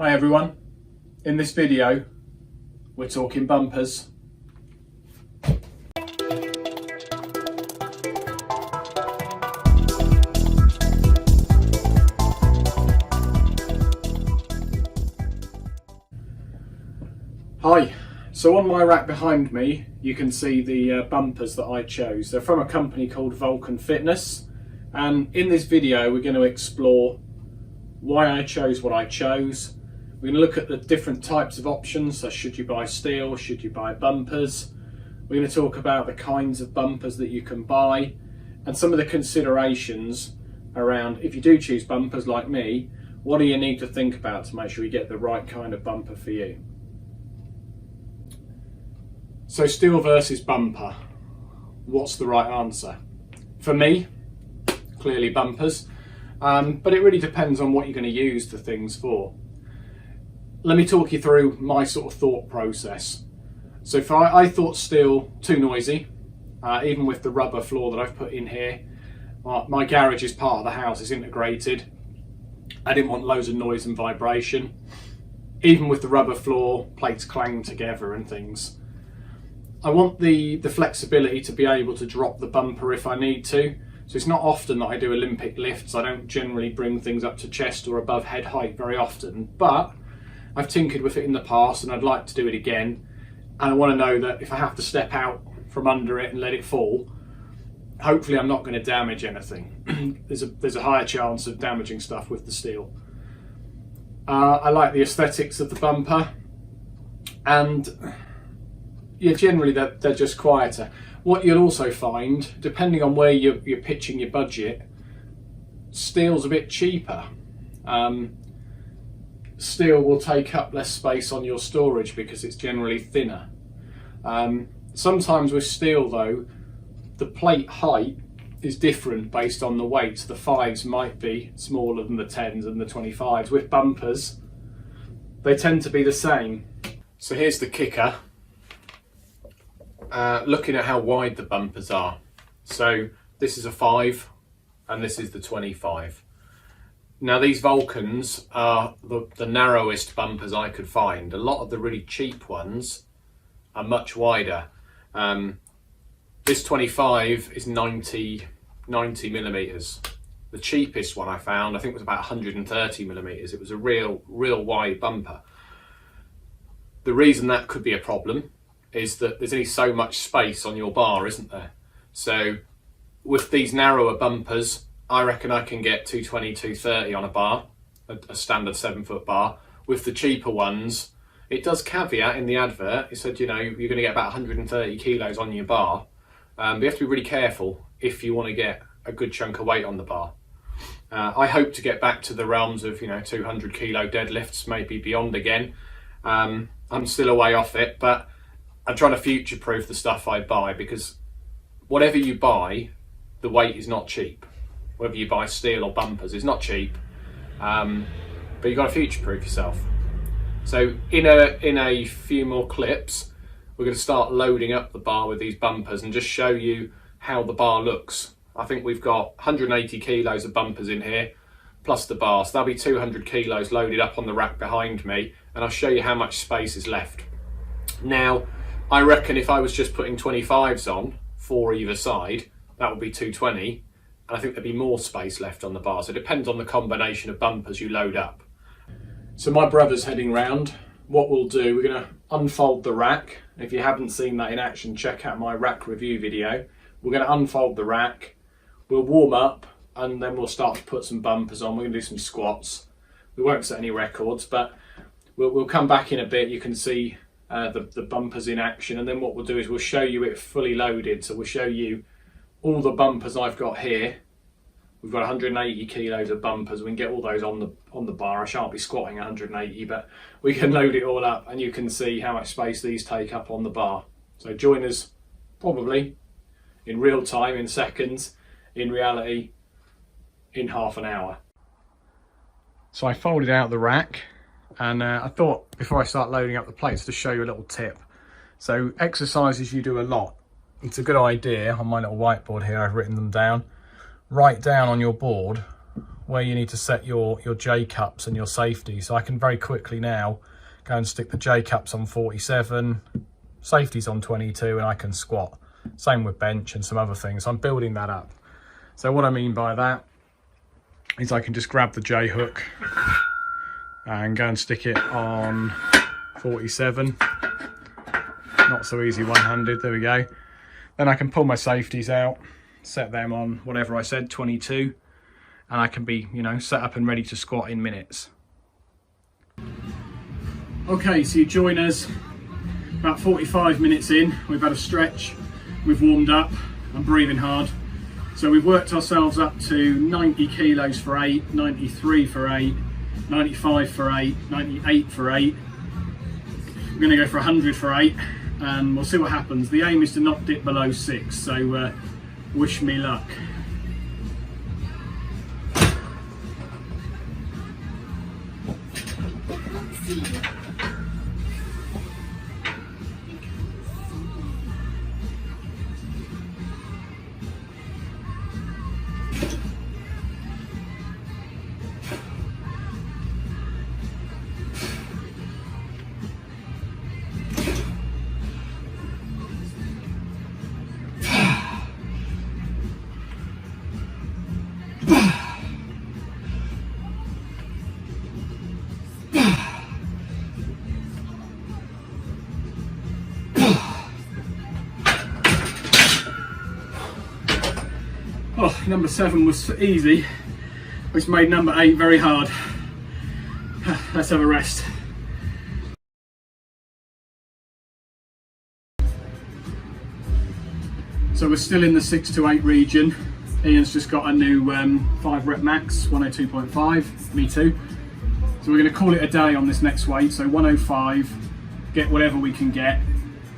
Hi everyone, in this video we're talking bumpers. Hi, so on my rack behind me you can see the bumpers that I chose. They're from a company called Vulcan Fitness, and in this video we're going to explore why I chose what I chose. We're going to look at the different types of options, so should you buy steel, should you buy bumpers. We're going to talk about the kinds of bumpers that you can buy and some of the considerations around if you do choose bumpers like me, what do you need to think about to make sure you get the right kind of bumper for you. So steel versus bumper, what's the right answer? For me, clearly bumpers, but it really depends on what you're going to use the things for. Let me talk you through my sort of thought process. So I thought steel too noisy, even with the rubber floor that I've put in here. My garage is part of the house, it's integrated. I didn't want loads of noise and vibration. Even with the rubber floor, plates clang together and things. I want the flexibility to be able to drop the bumper if I need to. So it's not often that I do Olympic lifts. I don't generally bring things up to chest or above head height very often, but I've tinkered with it in the past and I'd like to do it again. And I want to know that if I have to step out from under it and let it fall, hopefully I'm not going to damage anything. There's a higher chance of damaging stuff with the steel. I like the aesthetics of the bumper, and yeah, generally they're just quieter. What you'll also find, depending on where you're pitching your budget, steel's a bit cheaper. Steel will take up less space on your storage because it's generally thinner. Sometimes with steel though, the plate height is different based on the weight. The 5s might be smaller than the 10s and the 25s. With bumpers, they tend to be the same. So here's the kicker. Looking at how wide the bumpers are. So this is a 5 and this is the 25. Now these Vulcans are the narrowest bumpers I could find. A lot of the really cheap ones are much wider. This 25 is 90 millimeters. The cheapest one I found, I think, was about 130 millimeters. It was a real wide bumper. The reason that could be a problem is that there's only so much space on your bar, isn't there? So with these narrower bumpers, I reckon I can get 220, 230 on a bar, a standard 7-foot bar. With the cheaper ones, it does caveat in the advert, it said, you know, you're going to get about 130 kilos on your bar. But you have to be really careful if you want to get a good chunk of weight on the bar. I hope to get back to the realms of, 200 kilo deadlifts, maybe beyond again. I'm still a way off it, but I'm trying to future-proof the stuff I buy, because whatever you buy, the weight is not cheap. Whether you buy steel or bumpers, it's not cheap, but you've got to future-proof yourself. So in a few more clips, we're going to start loading up the bar with these bumpers and just show you how the bar looks. I think we've got 180 kilos of bumpers in here, plus the bar, so that'll be 200 kilos loaded up on the rack behind me, and I'll show you how much space is left. Now, I reckon if I was just putting 25s on, 4 either side, that would be 220, and I think there'd be more space left on the bar. So it depends on the combination of bumpers you load up. So my brother's heading round. What we'll do, we're going to unfold the rack. If you haven't seen that in action, check out my rack review video. We're going to unfold the rack, we'll warm up, and then we'll start to put some bumpers on. We're going to do some squats. We won't set any records, but we'll come back in a bit. You can see the bumpers in action, and then what we'll do is we'll show you it fully loaded. So we'll show you all the bumpers I've got here. We've got 180 kilos of bumpers. We can get all those on the bar. I shan't be squatting 180, but we can load it all up, and you can see how much space these take up on the bar. So join us probably in real time, in seconds, in reality in half an hour. So I folded out the rack, and I thought before I start loading up the plates to show you a little tip. So exercises you do a lot, it's a good idea. On my little whiteboard here I've written them down. Write down on your board where you need to set your J-cups and your safety. So I can very quickly now go and stick the J-cups on 47, safeties on 22, and I can squat. Same with bench and some other things. I'm building that up. So what I mean by that is I can just grab the J-hook and go and stick it on 47. Not so easy one-handed, there we go. Then I can pull my safeties out, set them on whatever I said, 22, and I can be, you know, set up and ready to squat in minutes. Okay, so you join us about 45 minutes in. We've had a stretch, we've warmed up, I'm breathing hard. So we've worked ourselves up to 90 kilos for 8, 93 for 8, 95 for 8, 98 for 8. We're going to go for 100 for 8, and we'll see what happens. The aim is to not dip below 6, so wish me luck. Oh, number 7 was easy, which made number 8 very hard. Let's have a rest. So we're still in the 6 to 8 region. Ian's just got a new 5 rep max, 102.5, me too. So we're going to call it a day on this next weight, so 105, get whatever we can get.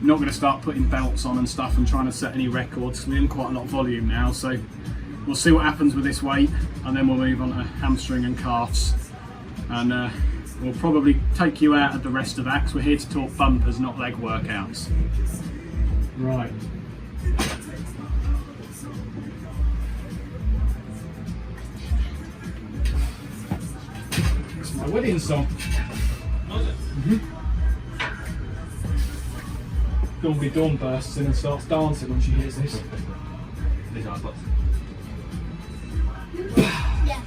I'm not going to start putting belts on and stuff and trying to set any records, because we're in quite a lot of volume now, so we'll see what happens with this weight, and then we'll move on to hamstring and calves, and we'll probably take you out of the rest of that, because we're here to talk bumpers, not leg workouts. Right. It's my wedding song. Was it? Normally Dawn bursts in and starts dancing when she hears this. These are spots. Yeah.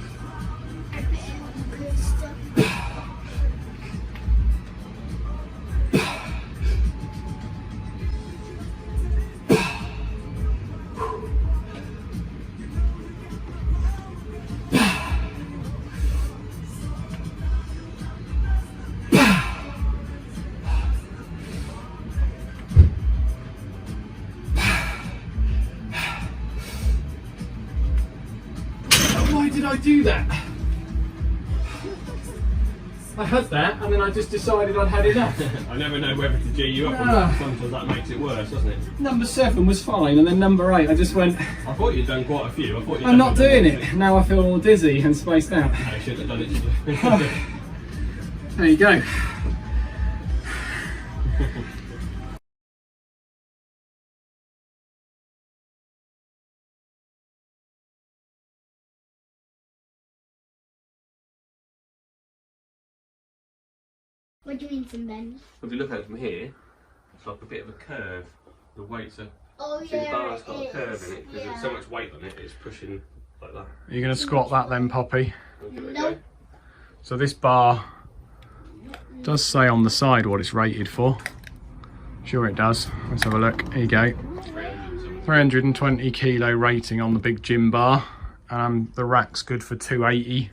Why did I do that? I had that and then I just decided I'd had enough. I never know whether to G you up or not. Sometimes that makes it worse, doesn't it? Number 7 was fine, and then number 8 I just went, I thought you'd done quite a few. I'm not doing it. Now I feel all dizzy and spaced out. I should have done it. There you go. What do you mean from Ben? If you look at it from here, it's like a bit of a curve. The weights are. Oh See, the yeah, bar's got a it curve is. in it because there's so much weight on it. It's pushing like that. Are you going to squat that then, Poppy? We'll give it a No. go. So this bar does say on the side what it's rated for. Sure it does. Let's have a look. Here you go. 320 kilo rating on the big gym bar. The rack's good for 280.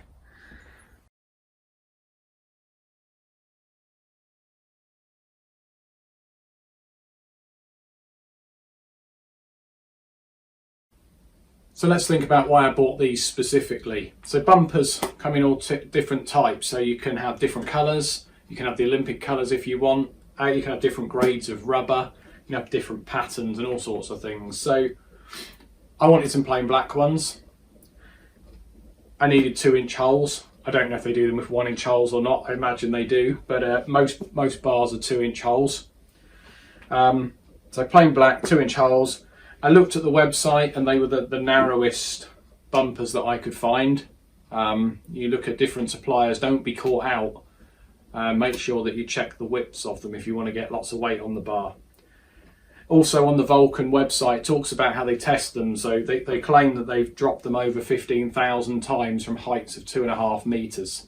So let's think about why I bought these specifically. So bumpers come in all different types. So you can have different colours. You can have the Olympic colours if you want. You can have different grades of rubber. You can have different patterns and all sorts of things. So I wanted some plain black ones. I needed 2-inch holes. I don't know if they do them with 1-inch holes or not. I imagine they do, but most bars are 2-inch holes. So plain black, 2-inch holes. I looked at the website and they were the narrowest bumpers that I could find. You look at different suppliers, don't be caught out. Make sure that you check the widths of them if you want to get lots of weight on the bar. Also on the Vulcan website, it talks about how they test them. So they claim that they've dropped them over 15,000 times from heights of 2.5 meters.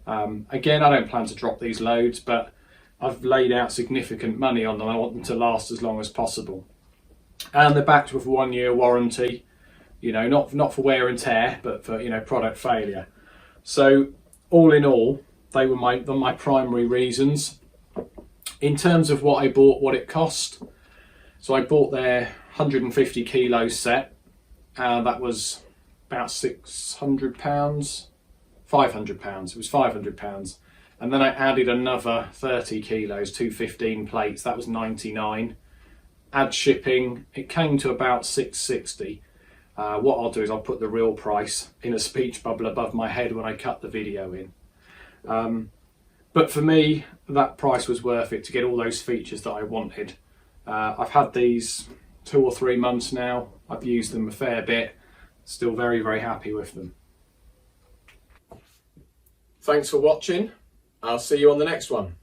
Again, I don't plan to drop these loads, but I've laid out significant money on them. I want them to last as long as possible. And they're backed with a 1-year warranty, you know, not for wear and tear, but for, you know, product failure. So all in all, they were my primary reasons. In terms of what I bought, what it cost, so I bought their 150 kilo set. That was about £600, £500. It was £500. And then I added another 30 kilos, 215 plates. That was 99. Add shipping, it came to about 660. What I'll do is I'll put the real price in a speech bubble above my head when I cut the video in. But for me, that price was worth it to get all those features that I wanted. I've had these 2 or 3 months now. I've used them a fair bit. Still very, very happy with them. Thanks for watching. I'll see you on the next one.